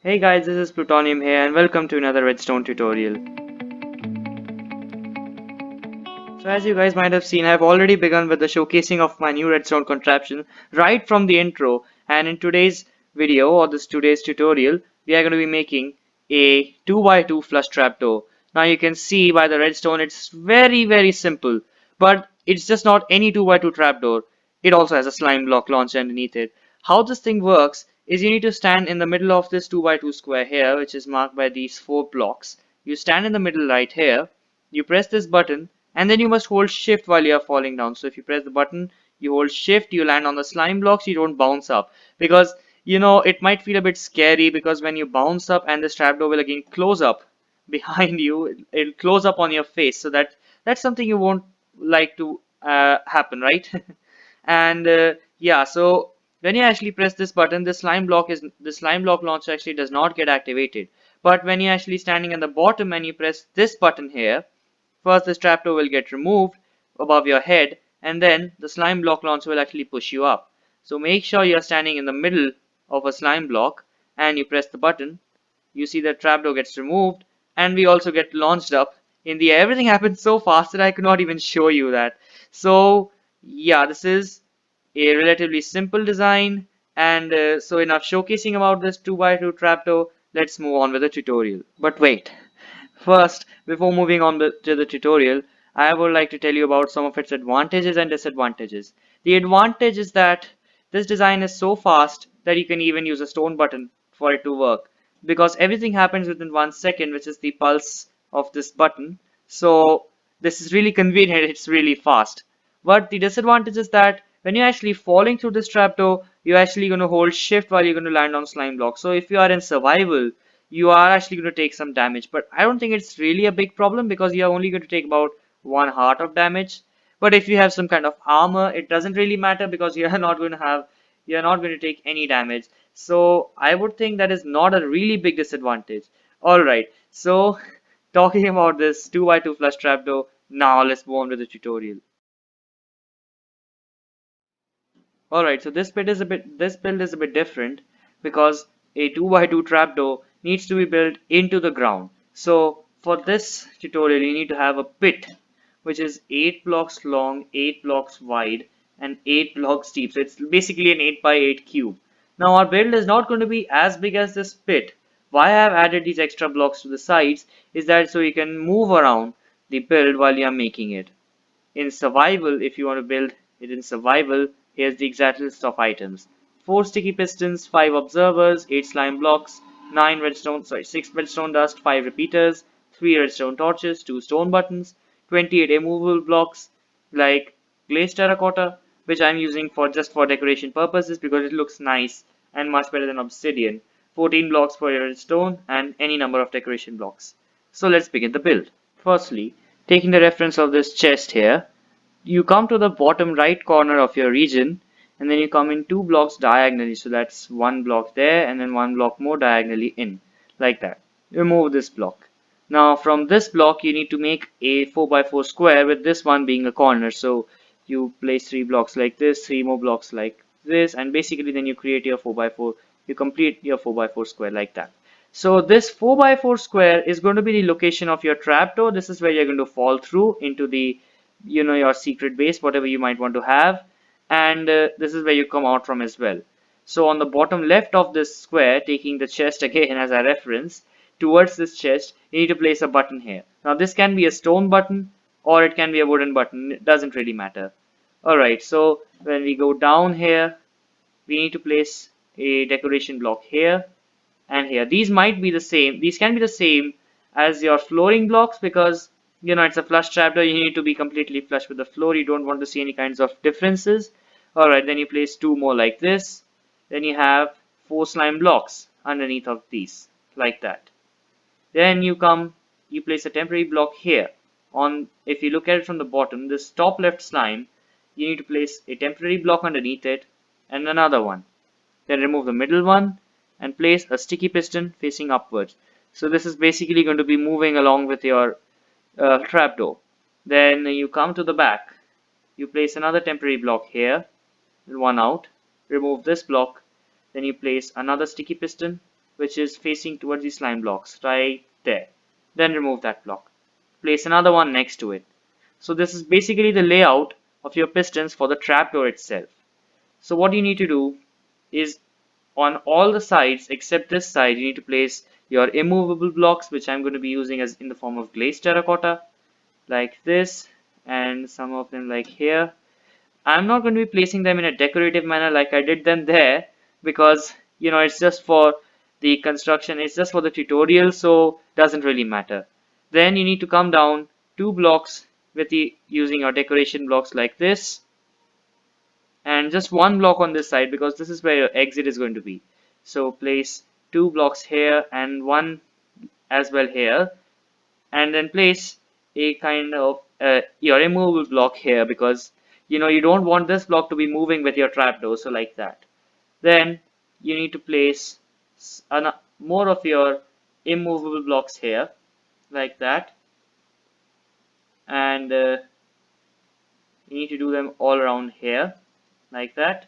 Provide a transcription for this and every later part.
Hey guys, this is Plutonium here and welcome to another redstone tutorial. So as you guys might have seen, I've already begun with the showcasing of my new redstone contraption right from the intro, and in today's video or today's tutorial, we are going to be making a 2x2 flush trapdoor. Now you can see by the redstone it's very simple, but it's just not any 2x2 trapdoor. It also has a slime block launcher underneath it. How this thing works is you need to stand in the middle of this 2x2 square here, which is marked by these 4 blocks. You stand in the middle right here, you press this button, and then you must hold shift while you are falling down. So if you press the button, you hold shift, you land on the slime blocks, you don't bounce up, because it might feel a bit scary, because when you bounce up and this trapdoor will again close up behind you, it'll close up on your face, so that's something you won't like to happen, right? And yeah, so when you actually press this button, the slime block launcher actually does not get activated. But when you're actually standing at the bottom and you press this button here, first the trapdoor will get removed above your head, and then the slime block launcher will actually push you up. So make sure you're standing in the middle of a slime block and you press the button. You see that trapdoor gets removed, and we also get launched up in the air. Everything happened so fast that I could not even show you that. So yeah, this is a relatively simple design, and so enough showcasing about this 2x2 trapdoor. Let's move on with the tutorial. But wait, first, before moving on to the tutorial, I would like to tell you about some of its advantages and disadvantages. The advantage is that this design is so fast that you can even use a stone button for it to work, because everything happens within 1 second, which is the pulse of this button. So this is really convenient, it's really fast. But the disadvantage is that when you're actually falling through this trapdoor, you're actually going to hold shift while you're going to land on slime block. So if you are in survival, you are actually going to take some damage. But I don't think it's really a big problem, because you're only going to take about 1 heart of damage. But if you have some kind of armor, it doesn't really matter, because you're not going to take any damage. So I would think that is not a really big disadvantage. Alright, so talking about this 2x2 flush trapdoor, now let's move on to the tutorial. Alright, so this build is a bit different, because a 2x2 trapdoor needs to be built into the ground. So for this tutorial you need to have a pit which is 8 blocks long, 8 blocks wide, and 8 blocks deep. So it's basically an 8 by 8 cube. Now our build is not going to be as big as this pit. Why I have added these extra blocks to the sides is that so you can move around the build while you are making it. In survival, if you want to build it in survival, here's the exact list of items. 4 sticky pistons, 5 observers, 8 slime blocks, 6 redstone dust, 5 repeaters, 3 redstone torches, 2 stone buttons, 28 immovable blocks like glazed terracotta, which I'm using for just for decoration purposes because it looks nice and much better than obsidian, 14 blocks for your redstone, and any number of decoration blocks. So let's begin the build. Firstly, taking the reference of this chest here, you come to the bottom right corner of your region, and then you come in 2 blocks diagonally. So that's 1 block there and then 1 block more diagonally in, like that. Remove this block. Now from this block you need to make a 4x4 square, with this one being a corner. So you place 3 blocks like this, 3 more blocks like this, and basically then you create your 4x4, you complete your 4x4 square like that. So this 4x4 square is going to be the location of your trapdoor. This is where you're going to fall through into the your secret base, whatever you might want to have, and this is where you come out from as well. So on the bottom left of this square, taking the chest again as a reference, towards this chest you need to place a button here. Now this can be a stone button or it can be a wooden button, it doesn't really matter. Alright, so when we go down here, we need to place a decoration block here and here. These can be the same as your flooring blocks, because it's a flush trapdoor. You need to be completely flush with the floor. You don't want to see any kinds of differences. Alright, then you place 2 more like this. Then you have 4 slime blocks underneath of these, like that. Then you place a temporary block here. If you look at it from the bottom, this top left slime, you need to place a temporary block underneath it and another one. Then remove the middle one and place a sticky piston facing upwards. So this is basically going to be moving along with your trapdoor. Then you come to the back, you place another temporary block here, one out, remove this block, then you place another sticky piston, which is facing towards the slime blocks right there. Then remove that block. Place another one next to it. So this is basically the layout of your pistons for the trapdoor itself. So what you need to do is on all the sides except this side, you need to place your immovable blocks, which I'm going to be using as in the form of glazed terracotta, like this, and some of them like here. I'm not going to be placing them in a decorative manner like I did them there, because it's just for the construction, it's just for the tutorial, so doesn't really matter. Then you need to come down 2 blocks with the using your decoration blocks like this, and just 1 block on this side because this is where your exit is going to be. So place 2 blocks here and one as well here, and then place a kind of your immovable block here, because you don't want this block to be moving with your trapdoor, so like that. Then you need to place more of your immovable blocks here like that, and you need to do them all around here like that.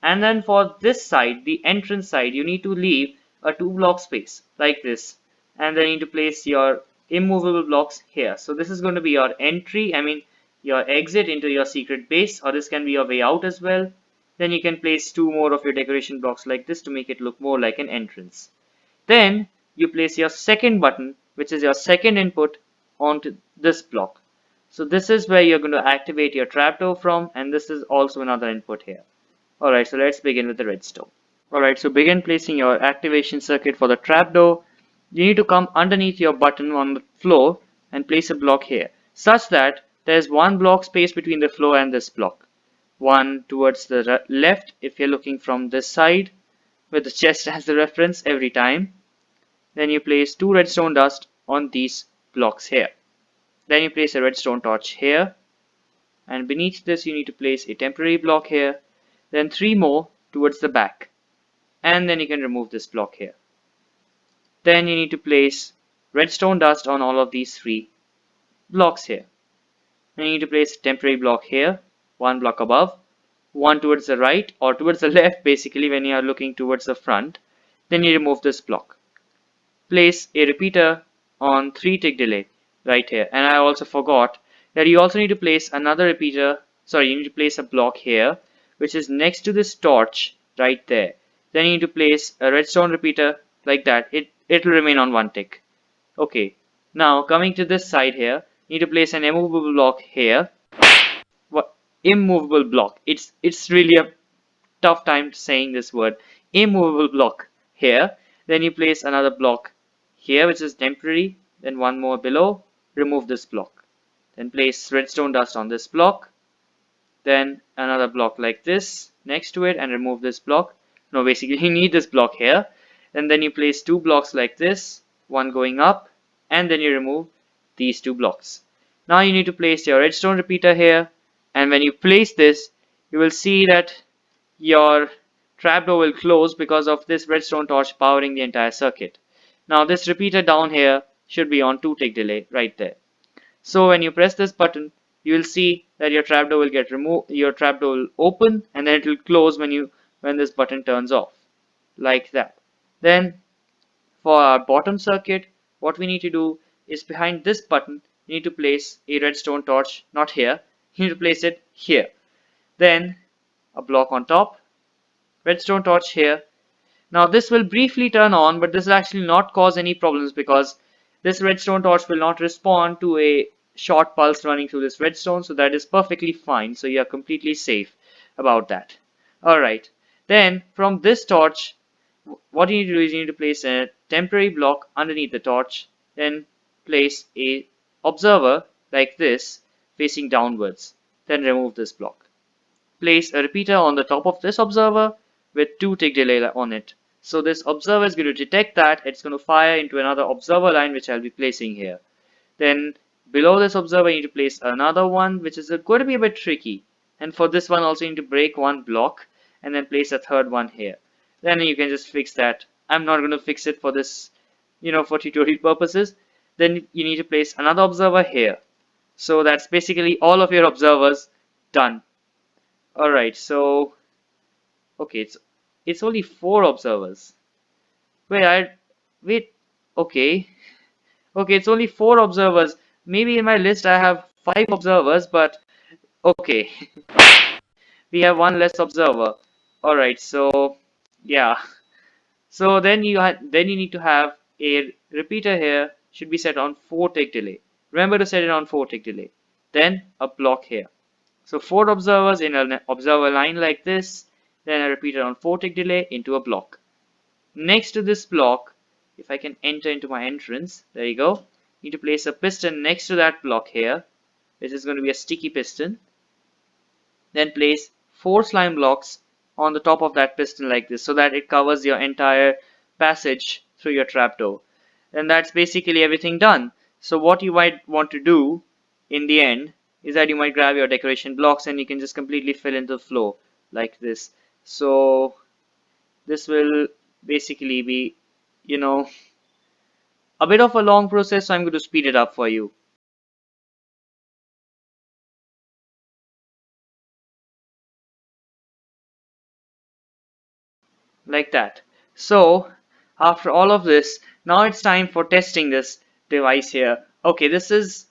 And then for this side, the entrance side, you need to leave a 2 block space like this, and then you need to place your immovable blocks here. So this is going to be your entry, I mean your exit into your secret base, or this can be your way out as well. Then you can place 2 more of your decoration blocks like this to make it look more like an entrance. Then you place your second button, which is your second input, onto this block. So this is where you're going to activate your trapdoor from, and this is also another input here. Alright, so let's begin with the redstone. Alright, so begin placing your activation circuit for the trapdoor. You need to come underneath your button on the floor and place a block here, such that there's 1 block space between the floor and this block. One towards the left if you're looking from this side, with the chest as the reference every time. Then you place 2 redstone dust on these blocks here. Then you place a redstone torch here, and beneath this you need to place a temporary block here, then 3 more towards the back, and then you can remove this block here. Then you need to place redstone dust on all of these 3 blocks here. Then you need to place a temporary block here, 1 block above, one towards the right or towards the left basically when you are looking towards the front. Then you remove this block. Place a repeater on 3 tick delay right here, and I also forgot that you also need to place another repeater, sorry, you need to place a block here which is next to this torch right there. Then you need to place a redstone repeater like that. It'll remain on 1 tick. Okay, now coming to this side here, you need to place an immovable block here. What? Immovable block, it's really a tough time saying this word. Immovable block here. Then you place another block here which is temporary, then 1 more below. Remove this block, then place redstone dust on this block, then another block like this next to it, and remove this block. No, basically you need this block here, and then you place 2 blocks like this, one going up, and then you remove these 2 blocks. Now you need to place your redstone repeater here, and when you place this, you will see that your trapdoor will close because of this redstone torch powering the entire circuit. Now this repeater down here should be on 2 tick delay right there. So when you press this button, you will see that your trapdoor will get removed, your trapdoor will open, and then it will close when this button turns off, like that. Then for our bottom circuit, what we need to do is behind this button, you need to place a redstone torch, not here, you need to place it here. Then a block on top, redstone torch here. Now this will briefly turn on, but this will actually not cause any problems because this redstone torch will not respond to a short pulse running through this redstone, so that is perfectly fine. So you are completely safe about that. Alright, then from this torch, what you need to do is you need to place a temporary block underneath the torch, then place a observer like this facing downwards, then remove this block. Place a repeater on the top of this observer with 2 tick delay on it. So this observer is going to detect that, it's going to fire into another observer line which I'll be placing here. Then below this observer you need to place another one which is going to be a bit tricky. And for this one also you need to break 1 block and then place a third one here. Then you can just fix that. I'm not going to fix it for this, for tutorial purposes. Then you need to place another observer here. So that's basically all of your observers done. Alright, so okay, it's only 4 observers. Wait, wait. Okay, okay. It's only 4 observers. Maybe in my list I have 5 observers, but okay. We have one less observer. All right. So yeah. So then then you need to have a repeater here. Should be set on 4 tick delay. Remember to set it on 4 tick delay. Then a block here. So 4 observers in an observer line like this. Then a repeater on 4 tick delay into a block. Next to this block, if I can enter into my entrance, there you go. Need to place a piston next to that block here. This is going to be a sticky piston. Then place 4 slime blocks on the top of that piston like this so that it covers your entire passage through your trapdoor. And that's basically everything done. So what you might want to do in the end is that you might grab your decoration blocks and you can just completely fill in the floor like this. So this will basically be, you know, a bit of a long process, so I'm going to speed it up for you. Like that. So after all of this, now it's time for testing this device here. Okay, this is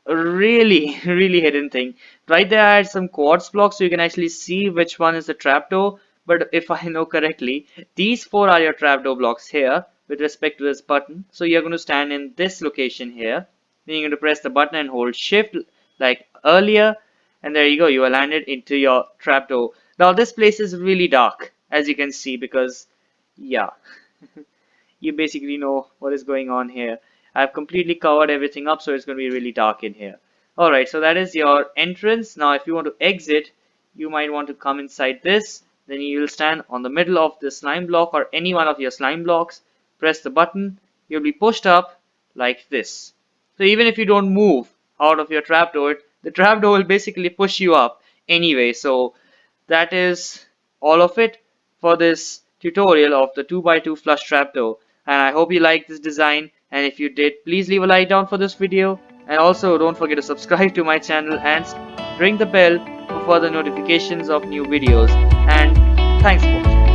a really really hidden thing. Right there I had some quartz blocks so you can actually see which one is the trapdoor. But if I know correctly, these 4 are your trapdoor blocks here with respect to this button. So you're going to stand in this location here. Then you're going to press the button and hold shift like earlier, and there you go, you are landed into your trapdoor. Now this place is really dark, as you can see, because yeah, you basically know what is going on here. I've completely covered everything up, so it's going to be really dark in here. Alright, so that is your entrance. Now if you want to exit, you might want to come inside this. Then you will stand on the middle of the slime block or any one of your slime blocks. Press the button. You'll be pushed up like this. So even if you don't move out of your trapdoor, the trapdoor will basically push you up anyway. So that is all of it for this tutorial of the 2x2 flush trapdoor. And I hope you liked this design, and if you did, please leave a like down for this video, and also don't forget to subscribe to my channel and ring the bell for further notifications of new videos. And thanks for watching.